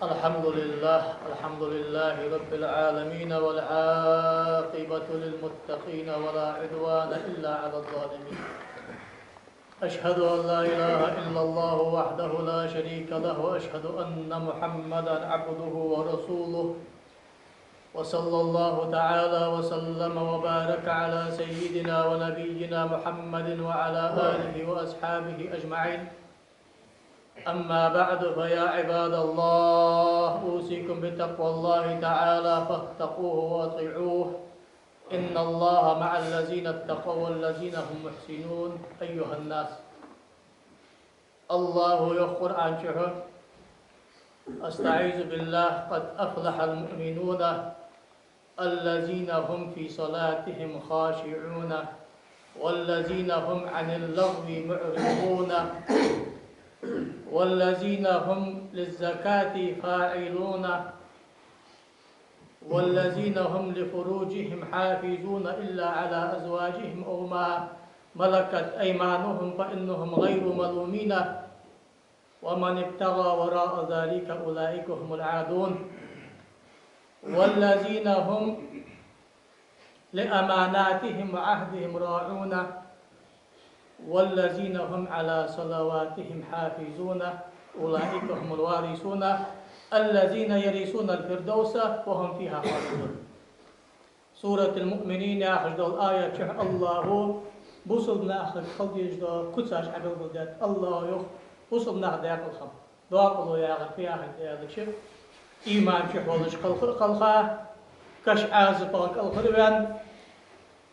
الحمد لله رب العالمين والعاقبة للمتقين ولا عدوان إلا على الظالمين. أشهد أن لا إله إلا الله وحده لا شريك له وأشهد أن محمدا عبده ورسوله وصلى الله تعالى وسلم وبارك على سيدنا ونبينا محمد وعلى آله وأصحابه أجمعين. أما بعد فيا عباد الله أوصيكم بتقوى الله تعالى فاتقوه وأطيعوه إن الله مع الذين اتقوا والذين هم محسنون. أيها الناس الله يخبر عن شهر أستعيذ بالله قد أفلح المؤمنون الذين هم في صلاتهم خاشعون والذين هم عن اللغو معرضون والذين هم للزكاة فاعلون والذين هم لفروجهم حافظون إلا على أزواجهم أو ما ملكت أيمانهم فإنهم غير ملومين ومن ابتغى وراء ذلك أولئك هم العادون والذين هم لأماناتهم وعهدهم راعون والذين هم على صلواتهم حافظون أولئك هم الوارثون الذين يرثون الفردوس وهم فيها خالدون. سورة المؤمنين آخر الآية شح الله بوصلنا آخر خلق يجدا كتاش عبد الدات الله يخ بوصلنا داق الخم داق يا آخر في آخر داق شف إيمان شح ولش خلقا كش عازبك الخربان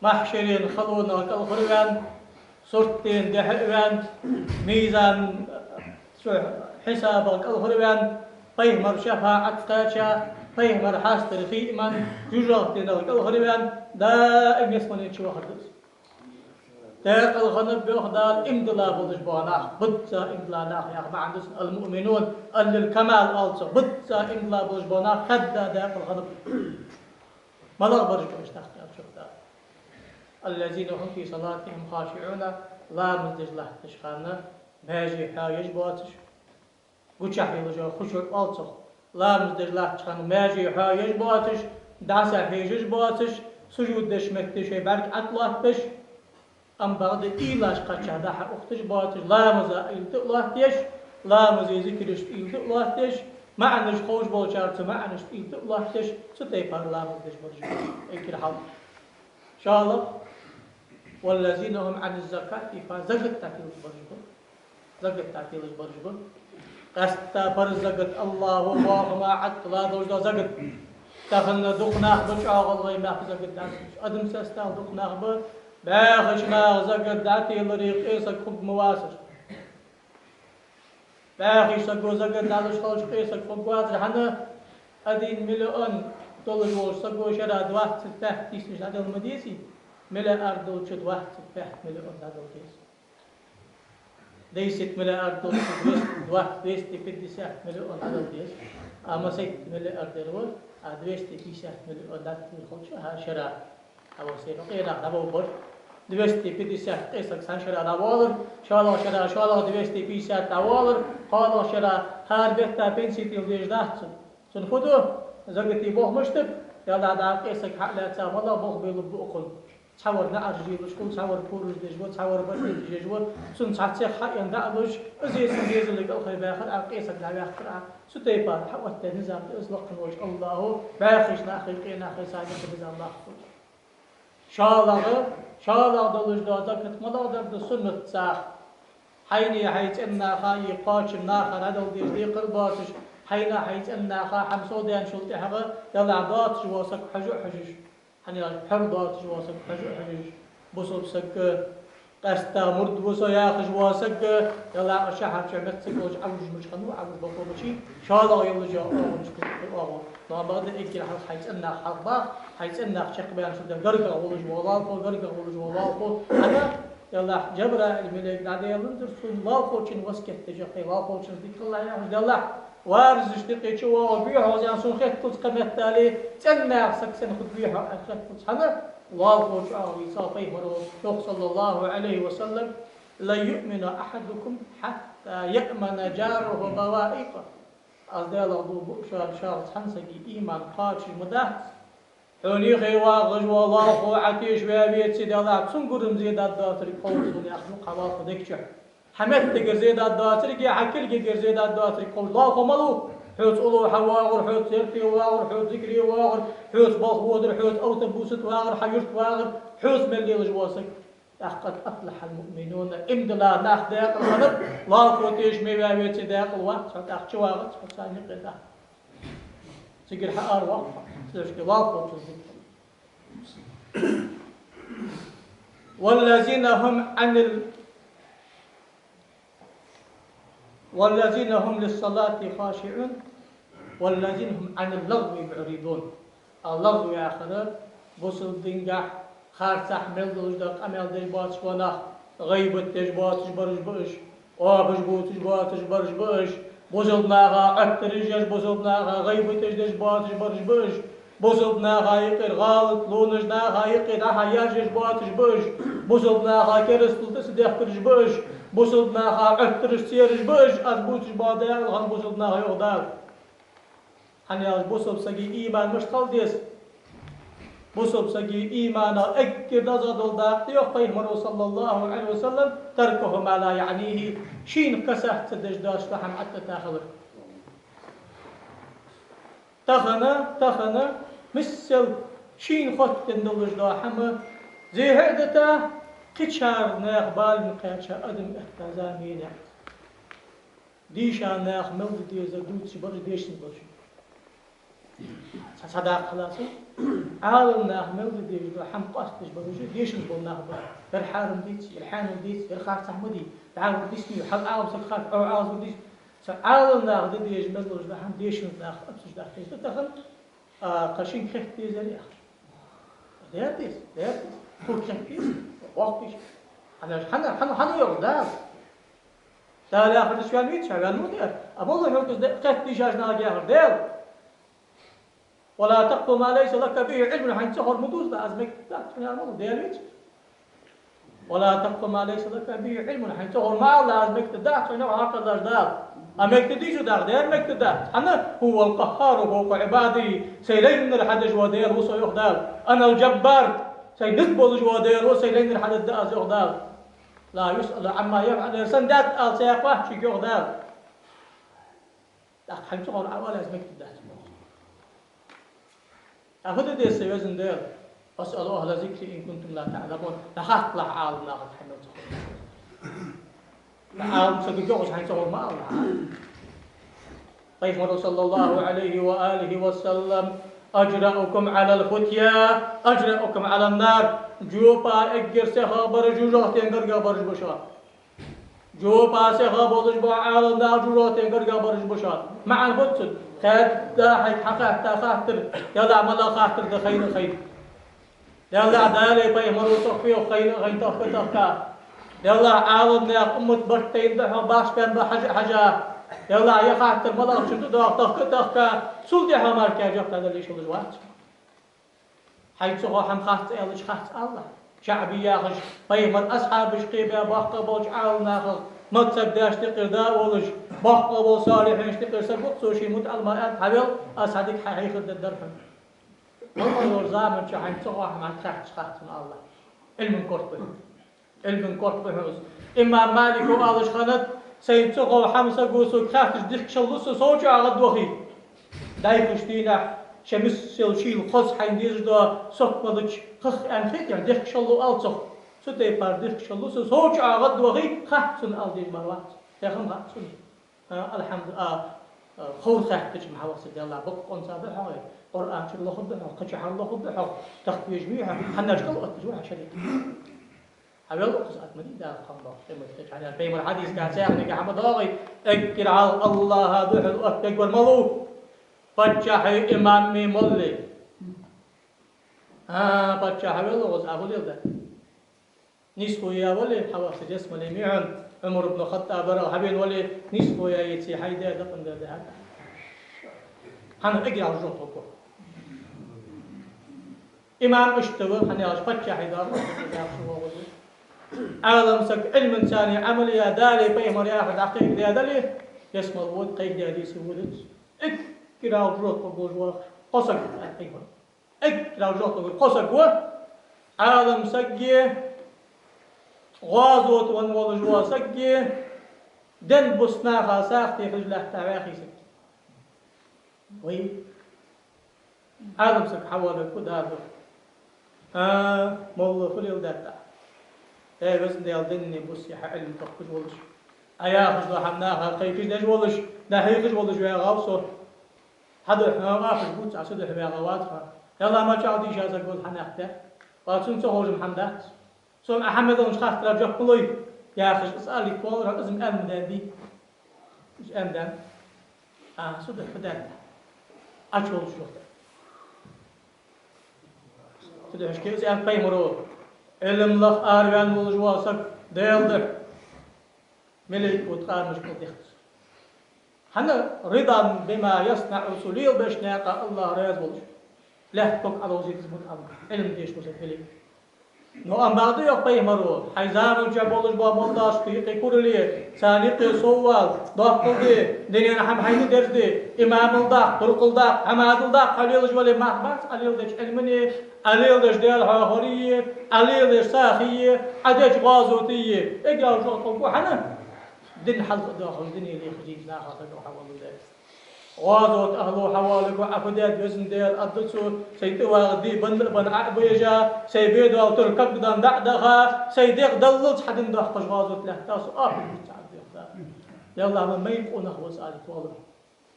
محشرين خلونك الخربان صورتين دحوان ميزان حسابك الخربان فيهمر شفاعة تاشا فيهمر حاستر خيئمن جرغتين الخربان دائم يسمن يتشوى خردس داق الخنب بيخدال امدلا بلش باناخ بدسا امدلا ناخ ياخ معندس المؤمنون اللي الكمال ألصق بدسا امدلا بلش باناخ خدا داق الخنب ملغ برجو اشتاق شفتا الذين هم في صلاتهم خاشعون لا مدج له تشخانا باجي حاجج باتش قوشح يلجا خشوع ألصق لا مدج له تشخانا باجي حاجج باتش دعسا حيجج باتش سجود دشمك تشي برك أطلع بش أم بعد إيلاش قاتشا داحا أختش باتش لا مزا إلت الله تيش لا مزي ذكرش إلت الله تيش معنش خوش بولشارت معنش إلت الله تيش ستيفار لا مدج برجو اكر حال إن شاء الله. والذين هم عن الزكاة فزكاة تعطيلش برجبون زكاة تعطيلش برجبون قستا برزكاة الله والله ما عدت لا دوجدا زكاة تخلنا دقناخ بشعاغ الله ما زكاة دعتيش أدم ساستا دقناخ باخش ما زكاة دعتيل ريق إيسك خب مواسر باخش سكو زكاة دعتيش خلش إيسك خب مواسر حنا أدين مليون دولار سكو شراد واحد ستة تيسنش عدل مديسي ملا أردو شد واحد ستة مليون هذا الجيش. ديست ملا أردو شد واحد ديست في الدساء مليون هذا الجيش. أما سيد ملا أردو ديست في الدساء مليون هذا الخلش ها شراء. أو سيرو قينا أبو بور ديست في الدساء قيسك سان شراء نوالر شالا شراء شالا ديست في الدساء نوالر قالا شراء هار بيتا بنسي تيجي جدات سن خدو زغتي بوه مشتب يلا دا قيسك حلا تساملا بوه بيلبوقن تصور نعرجي وش كل تصور بورج دجوا تصور بدل دجوا سن صحتي حق يندعلش زي سنجيز اللي قال خي باخر قيسك لا باخر ستيبا حوت نظام اصلق وجه الله باخش ناخي قينا خي ساجد نظام الله شالا دلج دازا كتمدا درد سنة ساخ حيني حيت إنا خاي قاش ناخر هذا دي قرباتش حينا حيت إنا خا حمسوديان شلتي حقا يلا عبات جواسك حجوش hani perdot jwasek hajj busol sek qasta murd buso ya khjwasek yala shahar shabat sekoj awj mش khanu awj bokochi shala yalja awj no bad ikil hal hayt anna harba hayt anna shaq bayan shuda garga awj wala ko ana yala jabra al melek dade yalındır sun la koçin wasket tejaqi la koçin dikalla ya yalla وارزش تقيتش وبيع وزان سون خيط تقمت تالي تنا سكسن خد بيع اخت حنا الله وجعه صافي مرو صلى الله عليه وسلم لا يؤمن احدكم حتى يأمن جاره بوائقه أصدقاء الله شخص حنسكي إيمان قاتش مدهت حوني خيواغج والله خو عتيش بابيت سيدي الله تسنقرم زيدات داتري قوصون يخلو قواف دكشع حمد تقر زيدات داتري كي حكل كي زيدات داتري قول الله خمالو حوت أولو حواغر حوت سيرتي واغر حوت ذكري واغر حوت باخودر حوت أوتبوست واغر حيوت واغر حوت ملي لجواسك قد أفلح المؤمنون امدلا ناخ داق الغنب لا فوتيش مبابيت داق الوقت فتاخ شواغت فتاني قدا سيقر حقار وقت سيقر لا فوتيش والذين هم للصلاة خاشعون والذين هم عن اللغو معرضون اللغو يا آخر بوصل دينجح خارج أحمل دوجدق أمل دي باتش ونخ غيبت تج باتش برج بش وابش بوتش باتش برج بش بوصل ناغا أكترجش بوصل ناغا غيبت تج باتش برج بش بوصل ناغا يقر غالط لونج ناغا يقر أحياجش باتش بش بوصل ناغا كرستل تسدخ كرج بش بوصل ناغا أكترش سيرج بش أزبوتش بادال غن بوصل ناغا يغدال هنياز بوصل سجي إيمان مش خالديس بوصل سجي إيمانا أكد نزد الداق يخطيه مرو صلى الله عليه وسلم تركه ما لا يعنيه شين كسح تدجداش فحم حتى تخنا مثل شين خط النولج داحمة زي هدتا كتشار ناخ بال مقاشا أدم احتزامين ديشا ناخ مولد ديزا دوتش برج ديش نبرج صداق خلاصي عالم ناخ مولد ديزا حم قاستش برج ديش نبول ناخ بال الحارم ديتش الحانم ديتش الخارس أحمدي تعاون ديسني حل عاوز الخارس أو عاوز ديش عالم ناخ ديش مولد دحم ديش ناخ أبسش داخل تتخل قشين خفت ديزا ليخ دياتيس كل شنكيس وقتش حنا يغدار تالي آخر تشوال ميت شغال مدير أبوه يوكس قفت ديشاج ناقي آخر ديل ولا تقف ما ليس لك به علم حين تخر مدوز لازمك تقف ديل ميت ولا تقف ما ليس لك به علم حين تخر معه لازمك تدعك فإنه هكذا جدار أمك تديشو دار دير مك تدار حنا هو القهار وفوق عبادي سيلين من الحدج ودير وصو يغدار أنا الجبار سيدبل جوادير وسيلين الحدث داز يغدال لا يسأل عما يفعل يرسن دات آل سيقواه شيك يغدال لكن حين تقول عوال لازمك تدات أخذ دي السيوزن دير أسألوا أهل ذكر إن كنتم لا تعلمون لخاط لح عالم ناخذ حين تقول عالم سيقول جوغش حين تقول ما الله طيب مرة صلى الله عليه وآله وسلم أجرأكم على الفتيا أجرأكم على النار جوبا أجر سخا برجو جوتين غرقا برج بشار جوبا سخا برج على النار جوتين غرقا برج بشار مع الفتن خاد داحك حقا خاطر يلا ملا خاطر دخين خير يلا دالي باي مرو صفي وخين غين تفكا يلا عالم يا أمة برتين ده باش كان بحاجة يلا يا خاطر ملا شنو داخ سولدي همار كاجا هذا اللي شو الوقت حيث هو هم خاطر يلش خاطر الله شعبي ياخش فيمر أصحاب شقيبة باقة بوج عاوناخ ما تصدقش تقردا ولش باقة بو صالحين تقر سبق سوشي متعلمات حبيل أصحابك حيخد الدرهم والله زمان شو حيث هو هم خاطر الله علم كرب إمام مالك وآلش خنت سيتسقوا حمسة قوسو خاطر ديك شلوس سوجي على الدوخي دايفش دينا شمس شيل خص حين ديزدا سقمدك خخ أنفيت يعني ديك شلو ألصق ستة بار ديك شلو سوجي على الدوخي خاطر ألدي المروات يا خم خاطر الحمد لله خور خاطر محوس الله بق أنسى بحاجة قرآن شو الله خبره قش الله خبره تخفي جميعها حناش كل أتجوها شريك أبي الله قصات مدي دا خمرة تمسك على البيم الحديث كان ساعة نجح مضاغي أكر على الله هذا الأكبر ملو فتح إمام مولي فتح الله وزع ولي ده نسخه يا ولي حواس جسم لميعن عمر بن الخطاب برا حبيب ولي نسخه يا يتسي حيدا دقن ده هذا هن أجر على الجوط وكو إمام اشتوى هني فتح إذا عالم سك علم ثاني عملية دالي بيمر ياخذ عقيق دالي يسمى الود قيد دالي سودت إك كراو جوت بقول قصق أيوة إك كراو جوت بقول قصق هو عالم سجى غازوت ونول جوا سجى دن بسنا خاساخ تيخرج له تواخي سجى وي عالم سك حوالي كود هذا مولى فليل داتا بس ديال دني بس يحل تخرج ولش أيا خرج لحمناها خيفش دج ولش ده هيخرج ولش ويا غاوسو هذا آخر بوت عسده ويا غواتها يلا ما تعودي إجازة قول حناخته واتون تهوج محمدات سوم أحمد ونش خاطر رجع كلوي يا أخي اسألي كل رأزم أمدان دي مش أمدان صدق فدان أشول شوفته صدق إيش كيس أم قيمرو علم لخ آروان والجواسك ديلدر ملك وتقار مش قديخت هنا رضا بما يصنع سليل بشناق الله رياض والش لا تك على وزيد زمن أمر علم ديش مسافلي نو أم بعض يقطع مرو حيزان وجبولش بامونداش كي كورلي سانيق سوال ضغطي دنيا نحم حين درسدي إمام الضاق طرق الضاق حماد الضاق قليلش ولا محبس قليلش علمني قليلش ديال هورية قليلش ساخية عدج غازوتية إجا وجوطك وحنا دن حلق داخل دنيا اللي خجيج ناخذ وحول ذلك غازوت أهلو حوالك وعفدات يزن ديال أدسو سيتواغدي بن عبيجا سيبيدو أو تركب دان دعدها سيديق دلت حدن دحقش غازوت له تاسو بتعب ديق يلا ما يبقون أخوة سألت والله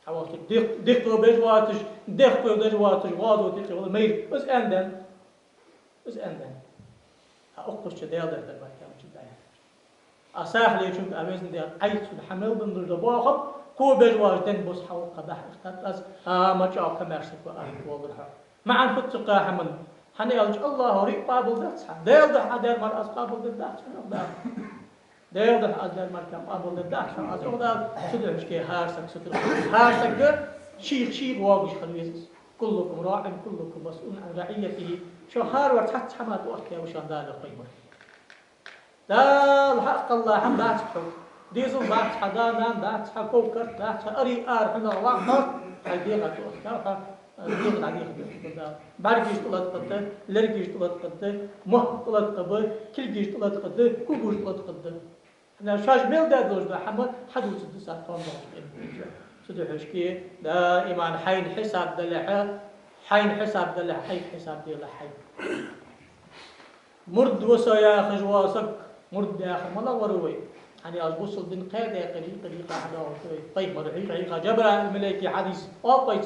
حوالك ديق بيجواتش ديق بيجواتش غازوت ديق والله مير بس أندن أقصش ديال ده المكان جدا أساحلي شوف أمازن ديال عيش الحمل بن رجباخب كو بجواج دن بوس حول قدح اختلاس ما جاء كمرسك وأهل والله ما عن فتق حمل حنا يلج الله ريق قابل دتس ديل ده دير مر أس قابل دتس ديل ده دير مر كم قابل دتس أس أودا سدر مش كي هارسك سدر هارسك شيخ واقش خلويس كلكم راع كلكم مسؤول عن رعيته شو هار وتحت حمات وقت يا وشان دال قيمة دال حق الله حمد أتحو ديزل بعد حدانا بعد حكوكر بعد أري حنا واحد حديقة توقفها ديزل عديق بعد جيش طلعت قدة لرجيش طلعت قدة مه طلعت قبل كل جيش طلعت قدة كوجوش طلعت قدة أنا شاش ميل ده دوش ده حمد حدوث الدسات قام سدح شكيه دائما حين حساب دلحة حين حساب دلحة حين حساب دلحة مرد وسيا خجواسك مرد يا أخي ما وروي يعني أجبوصل دين قاعدة طريقة حدا طيب مرحيقة جبر الملائكة حديث طيب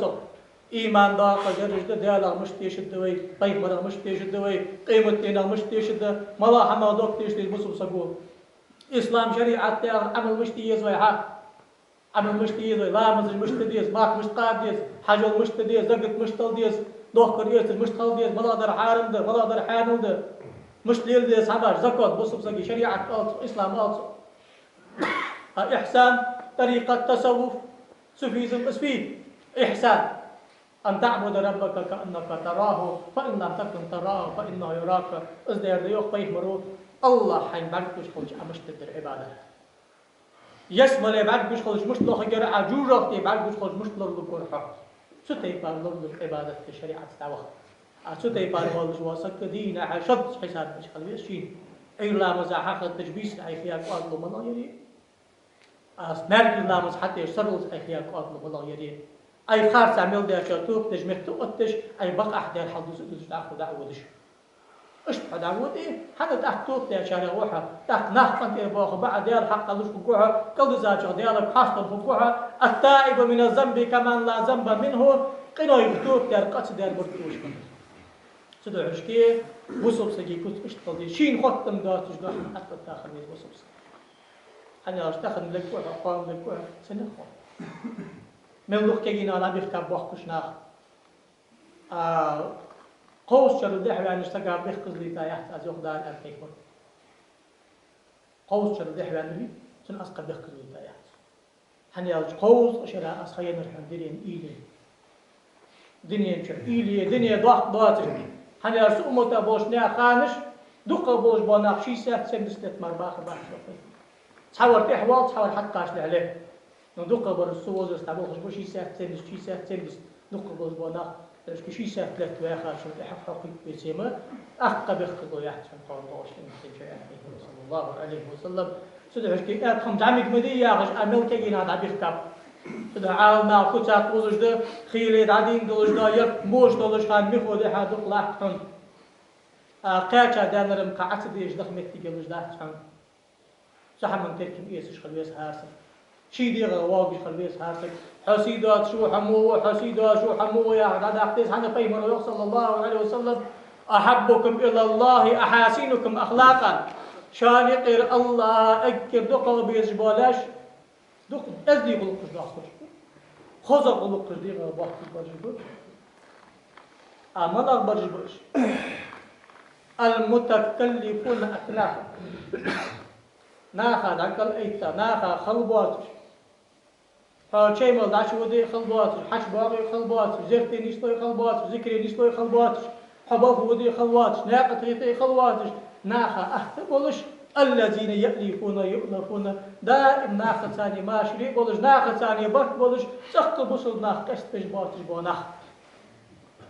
إيمان دا قجرش ده ديالا مش تيشد دوي طيب مرة مش تيشد دوي قيمة تينا مش تيشد ملا حما دوك تيشد بصب سقول إسلام شريعة تيار عمل مش تيز ويحا عمل مش تيز لا مزج مش تديز ماك مش قاديز حاجة مش تديز زقت مش تلديز دوك كريس مش تلديز ملا در حارم ده ملا در حانل ده مش ليل ديز حباش زكاة بصب سقي شريعة إسلام ألصو إحسان طريقة تصوف سوفيزم اسفي إحسان أن تعبد ربك كأنك تراه فإن لم تكن تراه فإنه يراك إزدير ديوخ بيه مرو الله حين بعد بشخلش أمشت الدر عبادة يسمى بعد بشخلش مش لخ جرع عجوجة بعد بشخلش مش لرلكون حق ستي بار لرلك عبادة الشريعة تتعوخ ستي بار والج واسك دين عشد حساب بشخل بيشين أي لا مزاحق التجبيس أي فيها قادل من يري مركز لامز حتى يشتغل أي فيها قادل من يري أي خارج عمل ده شاتوب تجمع تقطش أي بقى أحد الحدوث تجدعه دعوة دش إيش دعوة إيه حتى تحتوب ده شارع روحه تحت نحقن تبغى بعد ده الحق لوش فوقها كل زاج ده حاصل فوقها التائب من الذنب كمان لا ذنب منه قنوا يكتوب ده قص ده برتوش سدوا عشكيه وصب سجي كنت اشتغل شين خطم ده تجدع حتى تاخذ وصب أنا أشتغل لك وأقام لك سنخو ملوك كينا لا بيركب وحكشنا قوس شرو ده يعني اشتغل بيخكز لي تايحت أزيخ دار الكيفر قوس شرو ده يعني سن أسقى بيخكز لي تايحت هني قوس شرا أسخينا الحمدين إيلي دنيا شر إيلي دنيا ضغط ضاتر هني أرسو أمتا بوشنا خانش دقة بوش بناقشي سه سن استثمار باخر شوفي تصور في أحوال تصور حتى قاش عليه ندق برسوز استعمل خش شيء سهل شيء سهل دق بنا ليش شيء سهل ثلاث واخر شو تحقق بسمة أحقق بخطو يحتم قرضاش إن شاء صلى الله عليه وسلم سدعش كي أدخل دعمك مدية عش أمل كينا دعبي خطاب سدع عالنا كتاب وزج ده خيلي دعدين دلش ده يرك موش دلش خان مخود حد قلاحتن قاچا دانرم قاعت ديش دخمت تجلش ده حن سحمن تركم إيش خلويس هارسك شي دي غواقي خلويس هارسك حسيدات شو حمو يا هذا أحدث عن فيمر صلى الله عليه وسلم أحبكم إلى الله أحاسنكم أخلاقا شان يقر الله أكر دقة بيزبالاش دق أزدي قلقش داخل خزق قلقش دي غواقي برجبش أمال برجبش المتكلفون أخلاقا ناخذ عقل أيتا ناخذ خلباتش فشيء ما داش ودي خلباتش حش باقي خلباتش زرتي نشتوي خلباتش ذكري نشتوي خلباتش حباب ودي خلباتش ناقة ريتي خلباتش ناخذ أحتبولش الذين يؤلفون دائم ناخذ ثاني ما شريك بولش ناخذ ثاني برك بولش سخت بوصل ناخ كشتش باتش بوناخ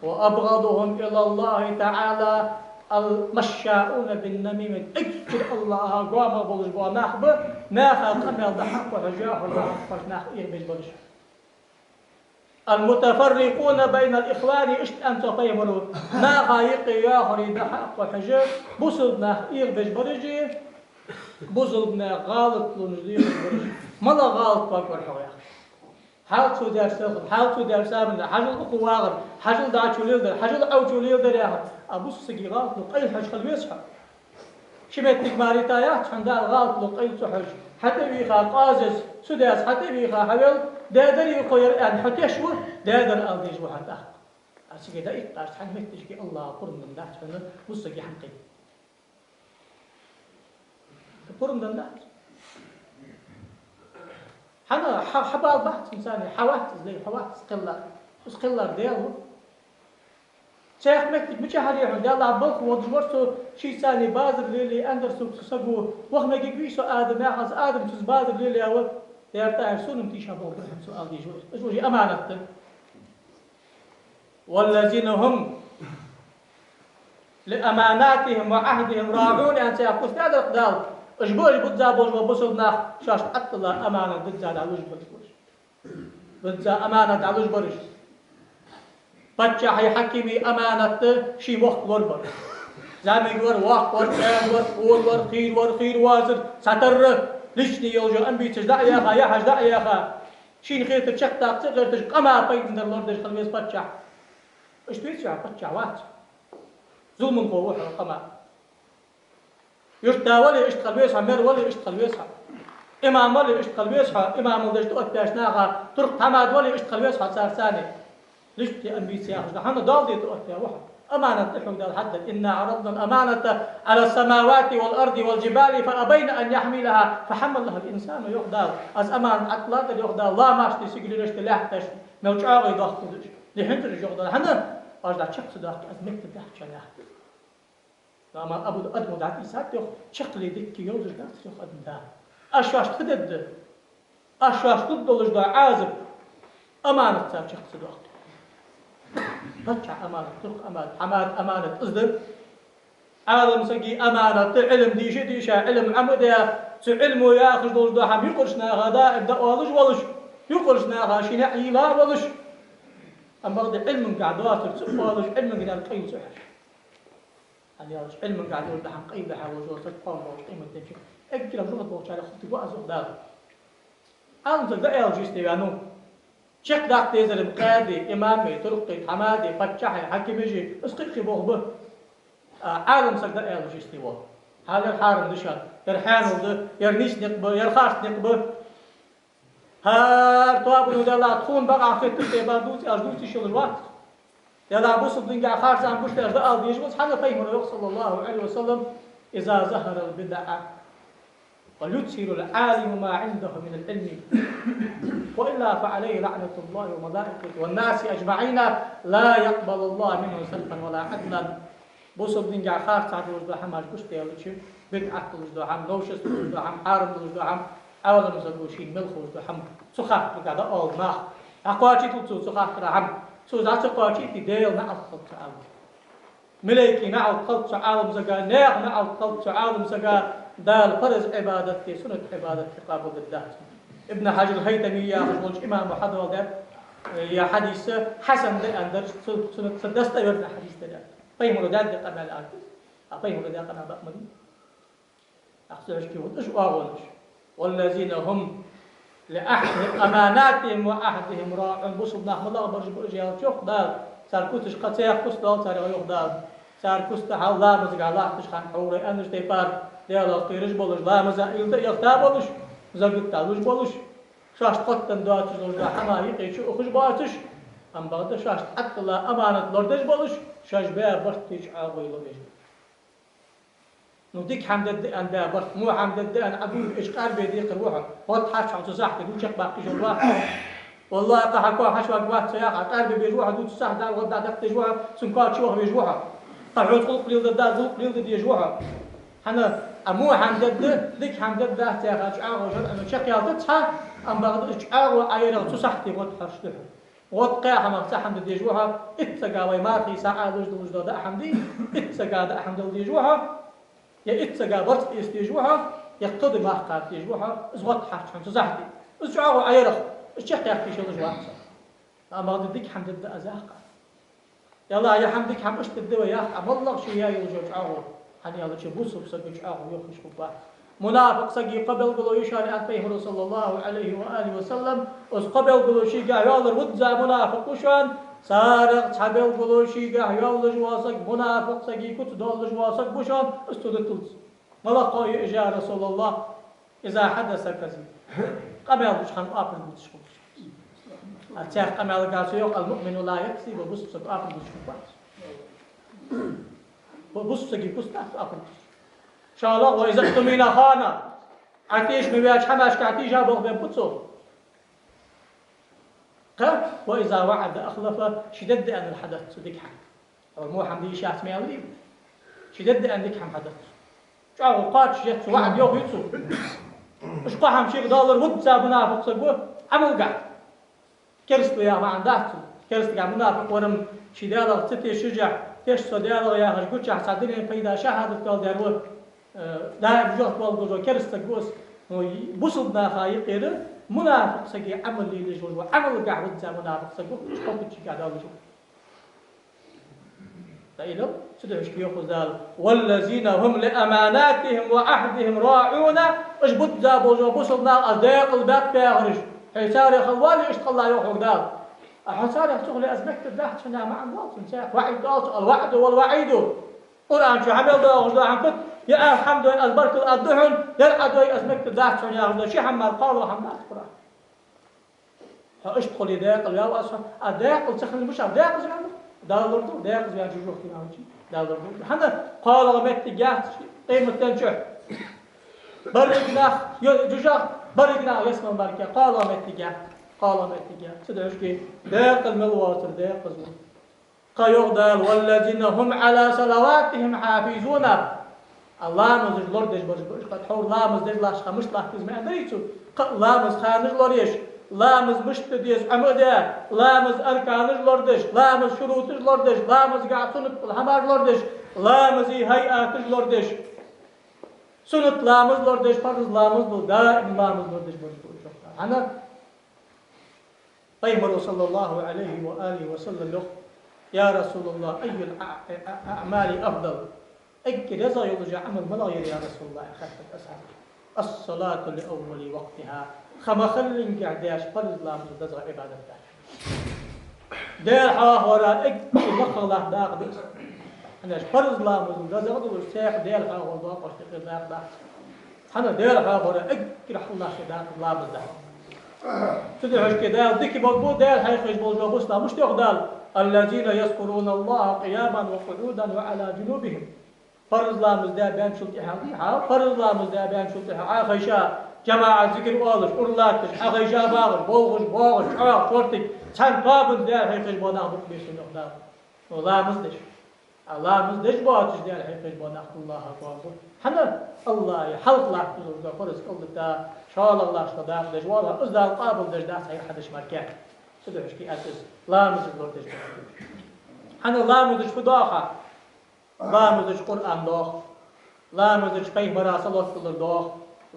وأبغضهم إلى الله تعالى المشاؤون بالنميمة اكفر الله قام بولش بوا ناخبه ناخا قمل ضحك وحجاه الله ناخ إيربج بولش المتفرقون بين الإخوان اشت أن تطيمروا ناخا يقي ياهري ضحك وحجاه بوصل ناخ إيربج بولجي بوصل ناخ غالط لنجدير بولج مالا غالط باكور حويا حال تو درسهم حال تو درسهم حاجل قواغر حاجل داچو ليدر حاجل اوچو ليدر يا ابو سگي غلط قيل حاج خلويسها شمت ماريتايا چندا غلط قيل حاج حتى بيخا قازز سداس حتى بيخا حول دادر يقير ان حتشو دادر الديج وحتى اسكي دا اقاش حنمتشكي الله قرن من داش فن وسگي حنقي قرن من داش حنا حبال بحث إنساني حوات زي حوات سقلا ديالو شيخ مكتب مش هريح ديال عبالك ودجورتو شي ثاني بازر ليلي اندرسو تسقو وهم يجيسو ادم ياخذ ادم تز بازر ليلي او يرتاح سونم تيشابو برهم سؤال دي جو امانه والذين هم لاماناتهم وعهدهم راعون ان سيقول هذا القدال اجبر بتزا بوج وبصلنا شاش الله امانه بتزا على وجبش بتزا امانه على وجبش بچا هي حكيمي امانه شي وقت وربر زامي ور وقت ور ور خير وازر ستر ليشني يوجو انبي تجدا يا حجدا يا شي خير تشقتا تقدر تقما بيدن الله خلويس بچا ايش بيتشا بچا وات ظلم قوه قما يشتا ولي اشتغل بيسها مر ولي اشتغل بيسها امام ولي اشتغل بيسها امام ولي اشتغل بيسها طرق حماد ولي اشتغل بيسها صار ثاني ليش تي انبي سياخذ نحن ضالدي تؤتي واحد امانه تحق دال حد ان عرضنا الامانه على السماوات والارض والجبال فابين ان يحملها فحملها الانسان يقدر از امان اطلاق يقدر الله ما اشتي سيجلش تلاحتش موجعه ضغط لحنتر يقدر حنا اجدا شخص ضغط از مكتب ضغط شناه لما أبو أدم دعتي ساتيخ شقلي دك يوزر داتيخ أدم دا أشواش تدد أشواش تدلش دا عازب أمانة سات شخص دوقت بچع أمانة ترك أمانة حماد أمانة أصدق عالم سقي أمانة علم ديشة علم عمدية علمه ياخذ دلش دا هم يقرشنا غدا ابدأ ولش يقرشنا غاشي نحي لا ولش أما غدا علم قاعد واتر ولش علم قاعد القيم سحر علياش علم قاعد يقول ده حقيقي ده حاول وصلت قام وقيمة تمشي أكيد لو جبت بوش على خطي وأزوج ده أنت ده أول شيء استيانو شق ده تيزر مقادي إمامي ترقي حمادي فتشحي حكيم يجي اسقي بوه عالم سق ده أول شيء استيوا هذا الحارم دشان يرحان وده يرنيش نقبه يرخاش نقبه هار توابنو ده لا تخون بقى في تبى دوسي أجدوسي شو الوقت يلا بوصل دنيا خارج عن بوش تأجد أرض يجوز حاجة فيهم صلى الله عليه وسلم إذا ظهر البدعة ويدسر العالم ما عنده من العلم وإلا فعليه لعنة الله وملائكته والناس أجمعين لا يقبل الله منه سلفا ولا عدلا بوصل دنيا خارج عن بوش ده حماش بوش تأجد بدعة تلوش ده حم نوشس تلوش ده حم حارم تلوش ده حم أولم زوجين ملخوز بحم سخاف بقعد أول ما أقواتي تلتو سخاف رحم سوزات قواتي تديل مع الخلق عالم ملكي مع الخلق عالم زكا ناق مع الخلق عالم زكا دال فرز عبادتي سنة عبادتي قابل الدهت ابن حجر الهيثمي يا خشوج إمام محضر ده يا حديث حسن ده أندر سنة سدست يرنا حديث ده فهم رداد ده قبل الآخر فهم رداد قبل بأمدي أحسنش كيف إيش أغلش والذين هم لأحدهم أماناتهم وأحدهم راعون بصب نحن الله برج برجال شوف دال صار كوتش قصير كوستال صار يوخ دال صار كوست حال لا مزق الله تشخن حوري أنش تيبار ديال قيرج بولش لا مزق يلد يختار بولش زقت تالوش بولش شاش قطن دواتش لوجا حما يقيش أخش باتش أم بعد شاش حتى لا أمانة لوردش بولش شاش بيا برتش عاوي لوجش نوديك حمد أن دا برت مو حمد أن أقول إيش قال بيديك روحه هو تحش عن تزاح تقول شق باقي جوا والله قحكوا حشوا قوات سياقة قلبي بيجوها دوت صح دا ودا دقت جوا سنكات شوه بيجوها قحوت خلق ليل دا خلق ليل دي جوها حنا أمو حمد ذيك حمد دا سياقة شعار وجر أنا شق يا تتصح أم بعد شعار وعيرة تصحتي وتحش له وتقع ما صح حمد دي جوها اتسقى ما في ساعة وجد دا حمدي اتسقى دا حمد دي جوها يا اتسقى برت يستيجوها يقتضي ما قال يجوها زوات حش عن تصحتي شعار وعيرة الشيخ يحكي شو رجع أحسن أما غديك حمد الدأ أزاقة يلا يا حمدك حم أشت الدواء يا أم الله شو يا يوجد عاو حني الله شو بوسف سجج عاو يخش خباه منافق سجي قبل قلو يشار أنفيه صلى الله عليه وآله وسلم وس قبل قلو شيء قاع يالر ودزا منافق وشان سارق حبل قلو شيء قاع يالر جواسك منافق سجي كت دال جواسك بوشان استودتلس ملقى يا رسول الله إذا حدث كذب قبل وش خن أقل بتشوف أتاك قبل قاسوا يق المؤمن لا يكسب وبص أقل بتشوف وبص كي بص أقل شاء الله وإذا اؤتمن خان عتيش مبياش حماش كعتيش أبغى بيبتصو وإذا وعد أخلف شدد أن الحدث صدق حق أو مو حمدي شيء اسمه أولي شدد أن ذيك حم حدث شو أوقات شجت وعد يوم يتصو مش قاهم شيء دولار ود ساب منافق سقوه عمل قاعد كرست يا ما عندك كرست قاعد منافق ورم شيء دولار ستة شجع تيش صديقه يا هرج قلت شح صدقني فإذا شاهد قال دروه لا بجوه قال جو كرست قوس بوصلنا خايق غيره منافق سقي عمل لي لجول وعمل قاعد ود ساب منافق سقوه مش قلت شيء قاعد أقول شو تأيلو سدوش كيوخذ ذال والذين هم لأماناتهم وعهدهم راعون إيش بتجاب وبوصلنا أصداق الباب كيغرج حسار خوالي إيش الله يوخذ ذال حسار يشتغل أزمك الدهت شنا مع الناس نساء وعد الوعد والوعيد قرآن شو عمل ده وخذ عن فت يا الحمد لله البركة الدهن يلعب أزمك الدهت شنا ياخذ شيء حمل قال وحمل قرآن إيش تقولي ذاك اليوم أصلا أذاك وتسخن مش أذاك زمان دالردو داق زيان جوجو اختي دالردو هذا قال غمت جات قيمة تنشح برقنا جوجا برقنا يسمى بركة قال غمت جات سدعش كي داق الملواتر داق زمان قيوغ دال والذين هم على صلواتهم حافظون الله مزج لردش برج قد حور الله مزج لاش خمش لاح تزمع دريتو الله مز خانج لوريش لامز مشتديس عمده لامز أركانج لردش لامز شروطش لردش لامز قاعد سنة الحمار لردش لامز هيئاتش لردش سنة لامز لردش فرض لامز دائم لامز لردش برجو أنا قيمر صلى الله عليه وآله وسلم له يا رسول الله أي الأعمال أفضل أكد يزا يرجع عمل ملاير يا رسول الله أخذت أسهل الصلاة لأول وقتها خما خلين قعداش فرض لامز دزغ عبادة دير حاه ورا مخلة داق بس أنا فرض لامز دزغ دول سيخ دير حاه ورا قشتق داق أنا دير حاه ورا أكرح الله داق لامز داق تدعوش كده ديك بقبو دير حيخ يجبول جوابوسنا مش تقدال الذين يذكرون الله قياما وقعودا وعلى جنوبهم فرض لامز دا بيان شلطها فرض لامز دا بيان شلطها خيشا جماعة ذكر والش أرلاتش أخيشا باغش بوغش شورتك تان قابل دا هيخش بونا بك بيسن أخدام ولا مزدش الله مزدج باتش ديال حيفش بنا الله أكبر حنا الله حلق لا تزوج فرس قلتا شاء الله شداق دجوارا أزدى القابل دجداس هي حدش مركع سدوش كي أسس لا مزدج باتش حنا لا مزدج فداخا لا مزدج قرآن دوخ لا مزدج فيه مرا صلاة كل دوخ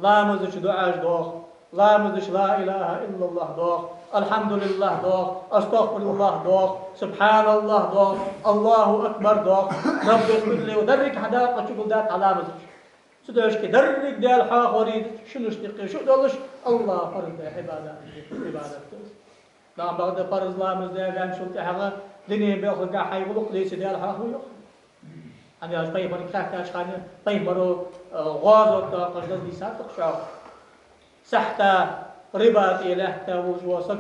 لا مزدج دعاء دوخ لا مزدج لا إله إلا الله دوخ الحمد لله دوخ أستغفر الله دوخ سبحان الله دوخ الله أكبر دوخ رب اغفر لي ودرك حداقة شو قلدات على مزج سدوش كي درك ديال حاخ وريد شنو اشتقي شو دولش الله فرض عبادة لا بعد فرض لا مزدج عن شو تحقق دنيا بيخلق حي بلق ليس ديال حاخ ويخ أنا أجبي مري كحك أشخاني طيب مرو غازة قجدة دي ساتق شاف سحتا رباط إلهتا وجواسك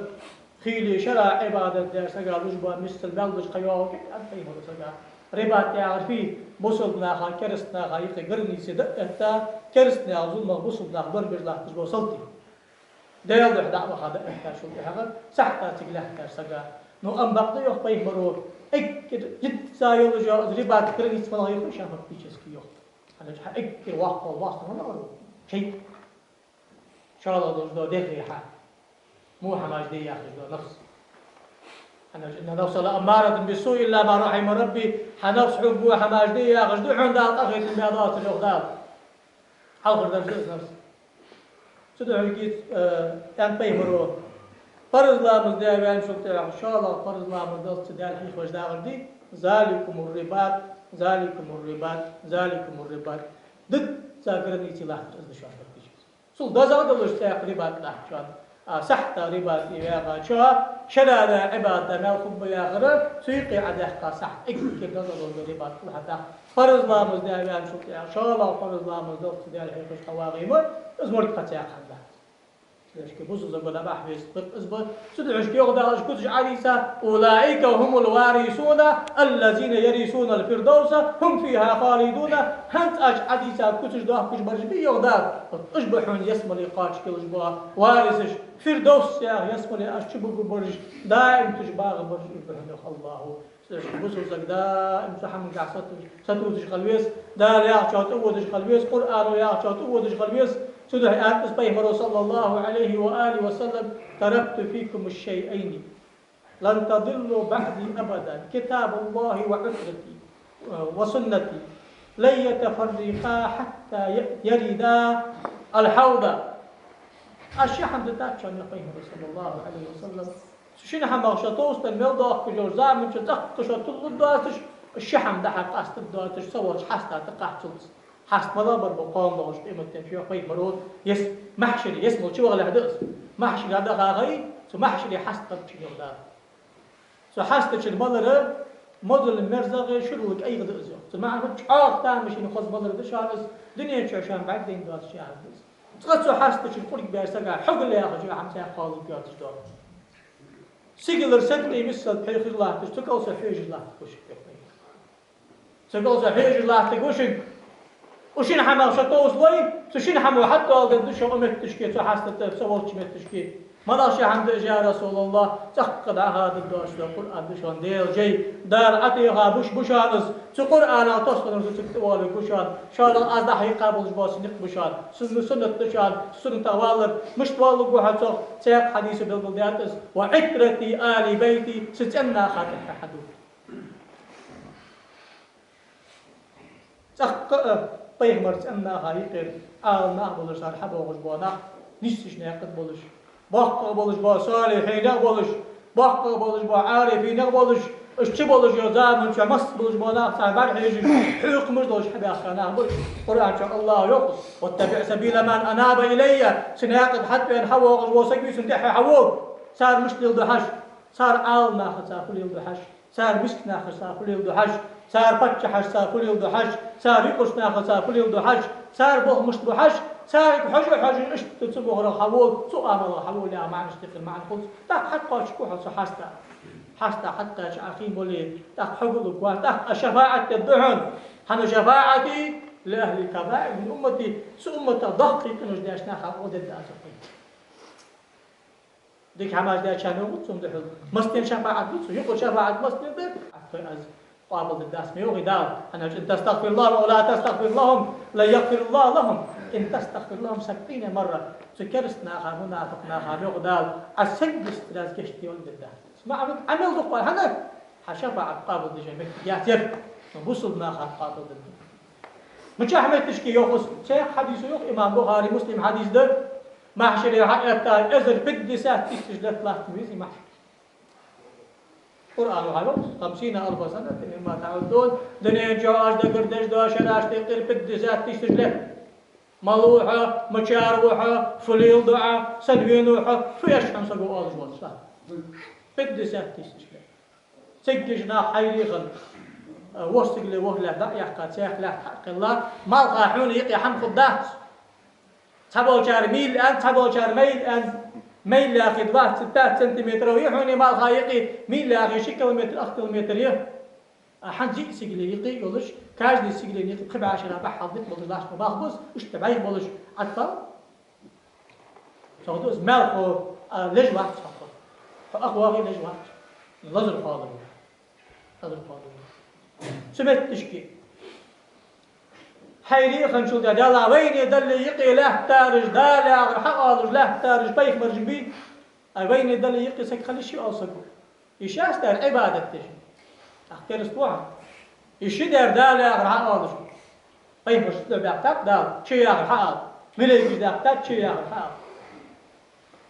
خيلي شرع عبادة دير سقا وجبا مثل بلدش قيوه أنتي مرو سقا رباط يعرفي بوصلنا خا كرستنا خا يقي قرني سدقتا كرستنا ظلمة بوصلنا خبر بجلاح تجبو صلتي ديال دح دعوة خا دقتا شو تحقق سحتا تقلهتا سقا نو أم بقضي يخ طيب مرو اكر جد سايل جو رباط كرني اسمه يخ شافر بيشس كيوه أنا جح اكر واقع واسطة ما نقول شيء إن شاء الله دو دغري حال مو حماج دي يا أخي دو نفس أنا إن نفس أمارة بالسوء إلا ما رحم ربي حنفس حبو حماج دي يا أخي دو عند أخي الميادات الأخدار حلقر درجة نفس سدو حكيت أن بيمرو فرض لا مزدي أبيان شو ترى إن شاء الله فرض لا مزدي تدال حيخ وجدار دي ذلكم الرباط ذلكم الرباط ذلكم الرباط ضد ساكرني تلاح تزد شو سول دزاد الاشتاق رباط له شان سحت رباط يا شو شرع عبادة ما خب يا غير سيقي عده قصح اكثر دزاد الرباط حتى فرض لا مزدي أبيان شو إن شاء الله فرض لا مزدي تدال حيخ قواغيمه أزمر قتاع خلا ليش كبوس زبدة بحبس أزبط سدعش كيوغدا أشكوتش عريسة أولئك هم الوارثون الذين يرثون الفردوس هم فيها خالدون هنت أج عريسة كوتش ده كوتش برجبي يوغدا أشبحون يسمى لقاش كيلش بوا وارثش فردوس يا يسمى لأشبه برج دائم تجباغ برج يبهن الله ليش كبوس زبدة امسحهم قعصت ستوتش خلويس دار يا شات أودش خلويس قرآن يا شات أودش خلويس سدح آت اسبيه صلى الله عليه وآله وسلم تركت فيكم الشيئين لن تضلوا بعدي أبدا كتاب الله وعترتي وسنتي لن يتفرقا حتى يردا الحوض الشحم تتاكشن يقيه صلى الله عليه وسلم شنو حما شطوس الموضوع كجور زعم تتق شطول الداتش الشحم دحق قاست الداتش صورش حستا تقحتلس حست مضابر بقام دوش إما تمشي قيد مرود يس محشري يسمو شو ولا حدث محشري هذا غاغي سو محشري حست تمشي يودا سو حست تشد مدر مدر المرزق شروك أي غد أزيو سو ما عرفت شعار تامش إنه خذ مدر ده شارس دنيا شو عشان بعد دين داس شيء عرفت تقص سو حست تشد قولك بيرسقع حق اللي ياخذ شو عم سيخاض بياتش دار سيجلر سنتي مثل بحيخ الله تشتكل سحيج الله تكوشك سيجلر سحيج الله تكوشك وشين حما شطوس لي سوشين حما حتى قد شو متشكي سو حاسة سوالش متشكي ما داش حمد يا رسول الله تقد هذا الدوش القرآن بشان ديل جاي دار عتيها بشانس سو قرآن تصدر سكتوالي بشان شان از دحيقة بولش باس نق بشان سنة بشان سنة توالر مش توالر واحد سيق حديث بالبلداتس وعترتي آل بيتي ستنا خاتم حدود طيب مرت أنها هايقر آلنا بولش صار حدا وغجبانا نيستش ناقد بولش باقة بولش با صالحين بولش باقة بولش با عارفين بولش اشتي بولش يا زامن شو مس بولش بانا صار بعد حيجي حقوق مجدوش حبي أخانا بولش قرآن شاء الله يقص واتبع سبيل من أناب إلي سناقد حتى ينحوى وغجبا سنتحي حووب صار مشتل الدحش صار آلنا خد صار كل يوم دحش صار مسك ناخذ صار كل يوم دحش صار بتش حش صار كل يوم دحش صار يقص ناخذ صار كل يوم دحش صار بوه مش دحش صار حاجة إيش تسبوه غير حول سؤال الله حول يا مع نشتغل مع الخلص تاك حتى شكوها حستا حتى شعقين بولي تاك حقوق قوات تاك شفاعة الدهن هنو شفاعتي لأهل الكبائر من أمتي سأمة ضغطي كنوش داشنا خاقود الداسقين ديك حماش داشنا وقت سم دحل مستين شفاعة بيتسو يقول شفاعة مستين ده قابل الناس ميوغي دال أنا إن تستغفر الله ولا تستغفر لهم لا يغفر الله لهم إن تستغفر لهم 70 مرة سكرستنا خا منافقنا خا ميوغ دال أسجست راز كشتي ولد الدال اسمع عمل دقوا هنا حشفع قابل دجمك ياتير نبوصلنا خا قابل دجمك مش أحمد تشكي يوخس شيخ حديث يوخ إمام بخاري مسلم حديث ده محشر حقيقة أزل بدي ساعة تسجل ثلاث تميزي محشر قرآن وحلوس 50,000 سنة مما تعودون دنيا جواز دا قردش دا شراش تقر بدي ساعة تسجل ملوحة مشاروحة فليل دعا سنوينوحة فيش خمسة قوال جوال صح بدي ساعة تسجل سججنا حيري غل وصق لي وهلا دا يحقا سيخ لا حق الله ما القاحون يقي حم خدات تبو شار ميل الآن تبو شار ميل الآن ميل لاخي 6 سنتيمتر ويحوني ما القايقي ميل لاخي 6 كيلومتر 8 كيلومتر يه حنجي سيقلي يقي يقولش كاجدي سيقلي يقي قبع عشان بحض بطل لاش مباخبص اش تبعي بولش اكثر سودوز مالكو ليش واحد فقط فاقوى غير ليش واحد لازم حاضر لازم حاضر سمت تشكي حيري خنشو دالا وين يدل يقي له تارج دالا حقالج له تارج بيخ مرجم بي وين يدل يقي سك خلي شيء اوصقو يشاس دار عبادة تشي احكي اسبوع يشي دار دالا حقالج بيخ مرجم بيعتق دال شي ياخر حقال مليكش داعتق شي ياخر حقال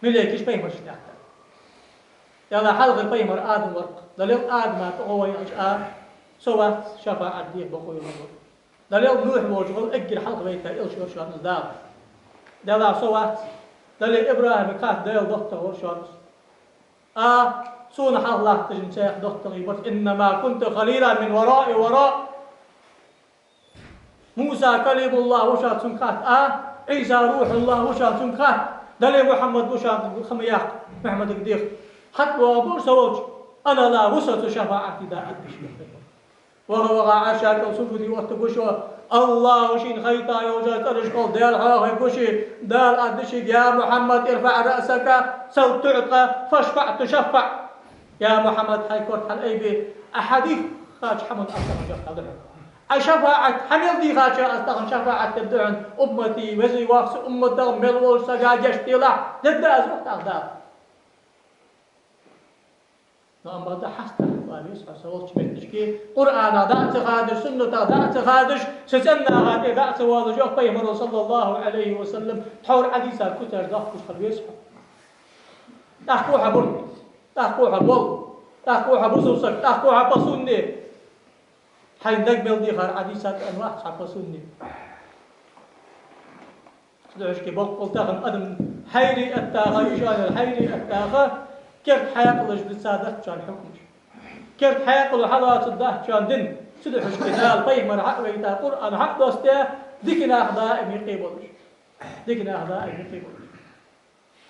مليكش بيخ مرجم داعتق يلا حلق البيمر آدم ورق دليل آدم تقوي أجآ سوى شفاعة ديك بقوي النظر دليل نوح موجود أجر حلق بيتا إلش ورشان الدار دليل سوى دليل إبراهيم كات دليل ضغطه ورشان سون حال الله تجن سيخ ضغطه يبرت إنما كنت خليلا من ورائي وراء موسى كلم الله وشان سنكات عيسى روح الله وشان سنكات دليل محمد وشان خمياق محمد قديخ حتى وابور سووج أنا لا وسط شفاعتي دا أدش وهو عشاك وصفدي واتقوشوا الله وشين خيطا يوجد ترشقل ديال حاوه يقوشي دال أدشي يا محمد ارفع رأسك سو تعطى فاشفع تشفع يا محمد حيكورت حالأيبي أحاديث خاش حمد أستغن شفع دعن أشفاعت حمل دي خاش أستغن شفاعت الدعن أمتي وزي واقس أمتهم ملول سقا جشتي لا ضد أزوحت أغدار نعم بعد حسنا وابيس حسوات شبتشكي قرآن دعت خادش سنة دعت خادش سسنا غادي دعت واضجوه بيمر صلى الله عليه وسلم تحور حديثة كتر ضحكش خلويسح تحكوها برد تحكوها بول تحكوها بصوصك تحكوها بصوني حين نقبل دي خار حديثة أنواع حبصوني سدعشكي بقل تاخن أدم حيري التاغا يشان الحيري التاغا كيف حيقلش بالسادة كان حكمش كيف حيقل حضارة الده كان دن سدحش كنال بيمر حق ويتا قرآن حق دوسته ديكنا أخداء يقيبولش ديكنا أخداء يقيبولش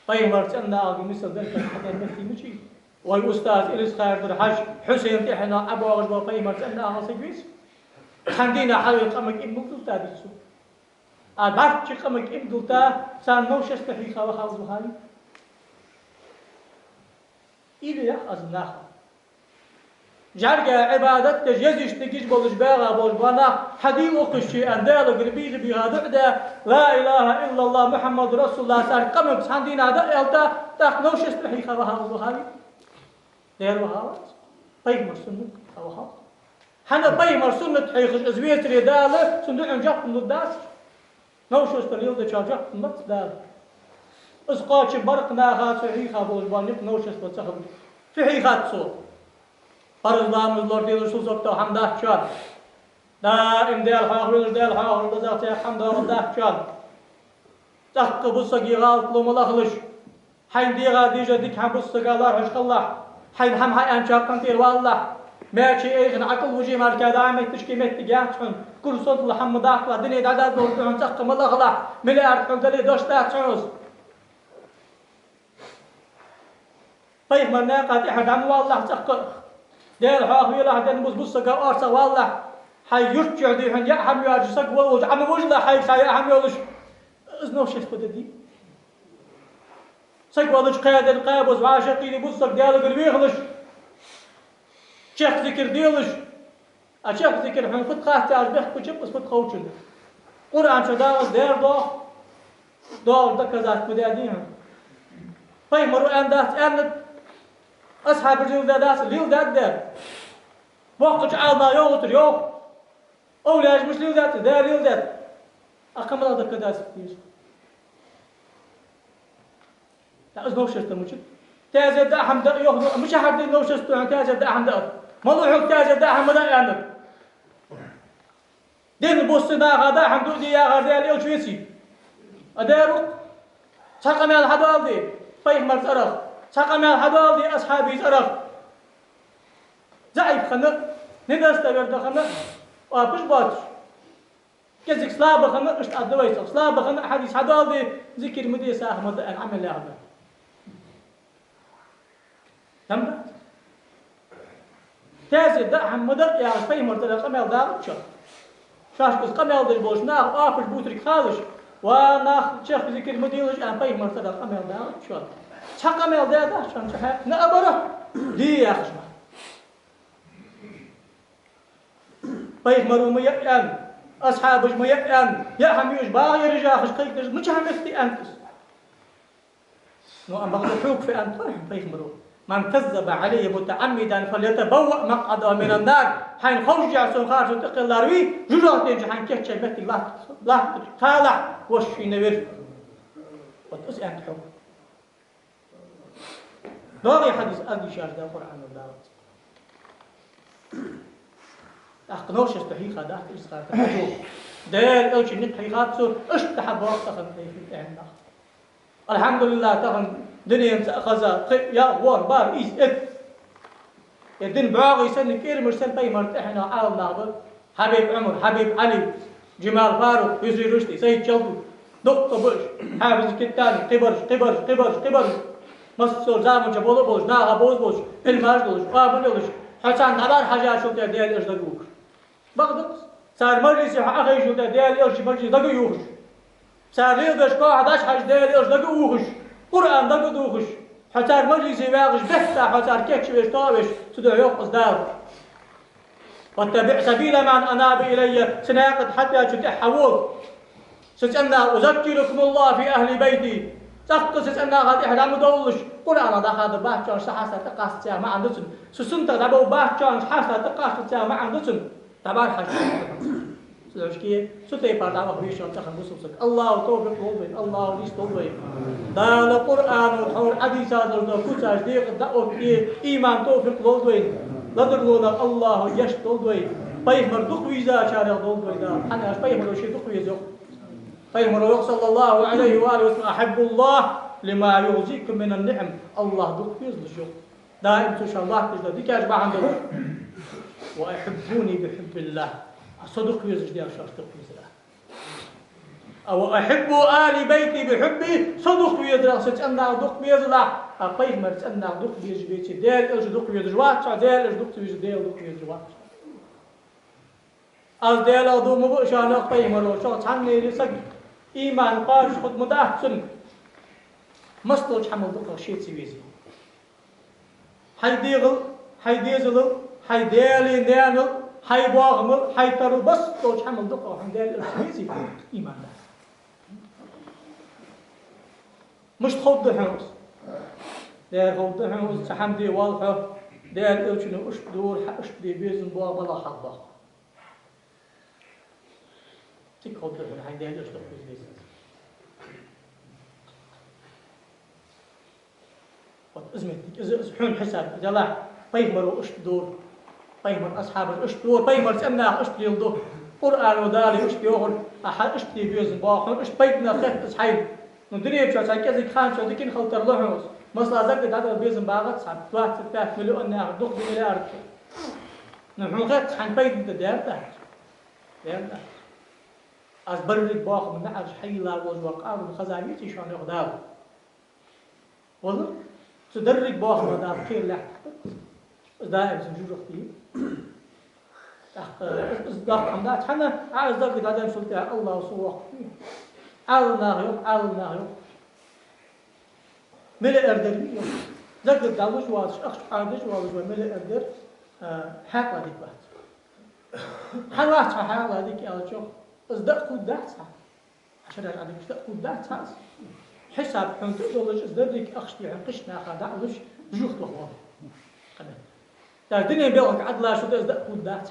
بيمر تأنا أغي مثل ذلك الحديث مثل مشي وي أستاذ إليس خير درحش حسين تحنا أبو أغجبا بيمر تأنا أغي سيقويس خندينا حلوي قمك إم مقدلتا ديسو أبعد شي قمك إم دلتا سان موش استحيقا وخاوز بخالي إلي يخ أزناخ جارجا عبادت تجيزش تجيش بولش باغا بولش بانا حديم وقشي أندال قربي بهذا لا إله إلا الله محمد رسول الله سار قمك ساندين هذا إلتا تاخنوش استحيقا وخاوز بخالي دير وخاوز بيمر سنة وخاوز حنا بيمر سنة حيخش أزويت ريدالة سندوع جاق من الداس نوش استريل ده جاق من الداس اسقاط برق ناخذ في خابوز بانيق نوش استخدم في خات صوت فرضام اللورد الرسول صلى الله عليه وسلم دائم ديال حاول ديال حاول بزاف حمد الله شان تحق بصقي غلط لو ملخلش حين دي غادي جدك حم بصقي الله عشق الله حين هم هاي انشاق كثير والله ماشي ايش عقل وجي مال كداعم تشكي مت جاتهم كل صوت لحم داخل الدنيا دعداد لو تحق ملخلا مليار كنتلي دوش تاعوز طيب مرنا قد أحد عم والله تقر دير حاوي له دين بص قا أرسل والله حي يرجع دي هن يحم ياج سق وج عم وجله حي ساي عم يولش إذنه شيء بدي سق وجه قياد القابوس وعاشقين بص ديال قلبي خلش شيخ ذكر ديالش أشوف ذكر حين فت خاص تعرف كتب اسمه خوشنا قرآن شداوس دير دو كذا بدأديها فاي مرو أنداس أند أصحاب الجيل داس ليل دار وقت عالنا يوتر يوم أولاد مش ليل دار ليل دار أكمل هذا كذا سبتيش لا أزنوش استموجد تاجر دا حمد يخدو مش حد نوش استو تاجر دا حمد ملوح تاجر دا حمد أنا دين بوسنا غدا حمد دي يا غدا ليو شويسي أدارو ساقم يا الحدال دي فايح مرت أرخ ساقم يا الحدال دي أصحابي أرخ زعيب خنا ندرس تبرد خنا وابش باتش كذلك سلاب خنا اشت أدويس سلاب خنا حديث حدال دي ذكر مديس أحمد العمل يعمل تمام تازي دا حمد يا فايح مرت أرخ قم يا دار شاش بس قم يا دار بوش ناخ آفش بوترك خالش وناخ شيخ ذكر مديلش أنا فايح مرت أرخ قم يا دار شو شقم يا دار شان شحال نأبره دي يا خشمه فايح مرو ميأن أصحابش ميأن يا حميوش باغي رجاخش قيتش مش همستي أنتس نو أم بغضحوك في أنت فايح مرو من كذب علي متعمدا فليتبوأ مقعده من النار حين خوش جعسون خارج وتقل اللاروي جراتين جحن كيف شبهت لا طالع وشي نوير وتقص أنت حب دوري حديث أدي شاش دا قرآن ودارت أخنوش استحيقا دا إسخار تحجو دير أوش النت حيقات سو اشتحب وقت أخن في الإعمال الحمد لله تخن دنيا مسأخذة يا وار بار إيس إت الدين باغي سن كير مرسل باي مرتاحنا عال ناظر حبيب عمر حبيب علي جمال فاروق يسري رشدي سيد شلبي دكتور بوش حافظ الكتاني قبرش مصر زامن جبولو بوش ناغا بوش الماج بوش قابل بوش حسن نبار حاجة شو تديال إيش دقوق بغضت صار مجلس أخي شو تديال إيش مجلس دقوقش صار ليدش قاعد أشحش ديال إيش دقوقش قرآن دقوقش حتى مجلس يواغش بحثا حتى كيك شويش طاوش تدعو يوقظ دار واتبع سبيل من أناب إلي سناقض حتى تتحول ستأنا أذكركم الله في أهل بيتي تقص ستأنا غادي إحنا مدولش قرآن هذا باهجان شحاسة تقاس تيا ما عندسن سسنتا دابو باهجان شحاسة تقاس تيا ما عندسن تبار حاجة سلوشكيه ستي باردا وخبيشان تخن بسوسك الله توفيق لولبين الله ليش لولبين دال القرآن وحول حديثات لولبين كتاش ديق دعوة إيمان توفيق لولبين لدرلونا الله يش لولبين بايح مردوك ويزا شارع لولبين دا أنا أش بايح مروشي دوك ويزا بايح مروح صلى الله عليه وآله وسلم أحب الله لما يغزيكم من النعم الله دوك ويزا شو دائم تشاء الله تجد ديك أجبع عندهم وأحبوني بحب الله صدق يزج ديال شاشتق يزرع أو أحب آل بيتي بحبي صدق يزرع ستأنا دق يزرع أقيم مرت أنا دق يزج بيتي ديال إيش دق يزرع ديال إيش دق يزج ديال دق يزرع از ديال أدو مبشان أقيم مرو عني رسق إيمان قارش خد مداحسن مستوج حمل دق شيء سويزي حيديزل حيديالي نانل حي باغمل حي ترو بس توش حمل دقة وحمدال الخميسي إيمان الله مش تخوض دحوز دير خوض دحوز سحمدي والحه دير إلشنو أشدور أشدي بيزن بوا بلا حظة تيك خوض دحوز حي دير أشدور بيزن وإزمتك إذا حون حساب إذا لا بيمروا أشدور بيمر أصحاب الأشدور بيمر سأمنا أشتري الضوء قرآن ودالي أشتيوهن أحد أشتري بيزن باخن أشتبيتنا خيط أصحاب ندري بشو عشان كذا خان شو دكين خلطر لهوس مثلا زكت هذا البيزن باغت صعب 1.3 مليون ناخذ دق مليار نحن خيط حن بيت أنت ديرته از برد باخ من نعرج حيلا وزوقار وخزانيتي شلون ياخذها والله تدرج باخ هذا خير له دائم سنجور اختي اصدق عمدات حنا عايز ضغط هذا نشلتها الله وصوق عالنا يوم ملء اردر ضغط دالوش واش اخش عادش واش ملء اردر حق هذيك بعد حنوات حال هذيك يا شوف ازدق كودات عشان هذيك ازدق كودات حساب حنت دولج ازدق اخشتي عقشنا خدع وش جوخ له تا الدنيا بيوك عدلا شو ازدق كودات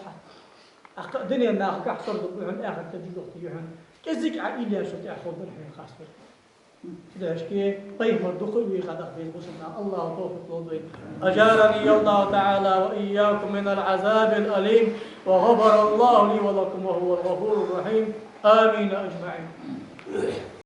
الدنيا ناخذ كحصر ضبعهم اخر تجوخ تيهم كزيك عائلة شو تاخذ الحين خاص ليش كي طيب الدخول ويغدق في بسمنا الله توفيق وضي أجارني الله تعالى وإياكم من العذاب الأليم وغفر الله لي ولكم وهو الغفور الرحيم آمين أجمعين.